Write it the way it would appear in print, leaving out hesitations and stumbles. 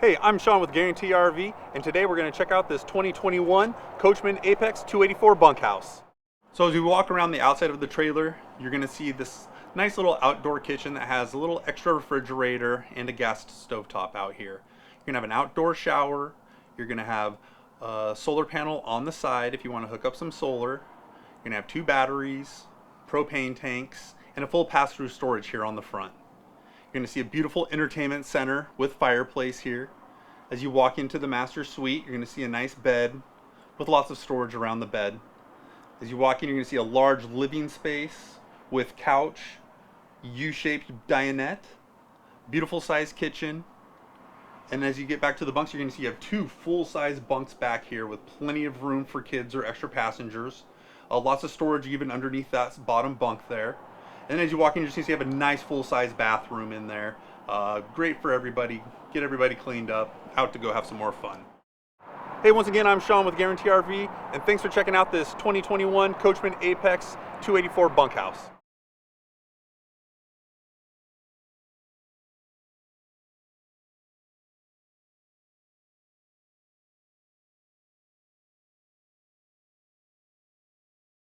Hey, I'm Sean with Guarantee RV, and today we're going to check out this 2021 Coachmen Apex 284 Bunkhouse. So as we walk around the outside of the trailer, you're going to see this nice little outdoor kitchen that has a little extra refrigerator and a gas stovetop out here. You're going to have an outdoor shower. You're going to have a solar panel on the side if you want to hook up some solar. You're going to have 2 batteries, propane tanks, and a full pass-through storage here on the front. You're going to see a beautiful entertainment center with fireplace here. As you walk into the master suite, you're going to see a nice bed with lots of storage around the bed. As you walk in, you're going to see a large living space with couch, U-shaped dinette, beautiful sized kitchen. And as you get back to the bunks, you're going to see you have 2 full-size bunks back here with plenty of room for kids or extra passengers. Lots of storage even underneath that bottom bunk there. And as you walk in, you're just going to see you have a nice full-size bathroom in there. Great for everybody. Get everybody cleaned up, out to go have some more fun. Hey, once again, I'm Sean with Guarantee RV, and thanks for checking out this 2021 Coachmen Apex 284 Bunkhouse.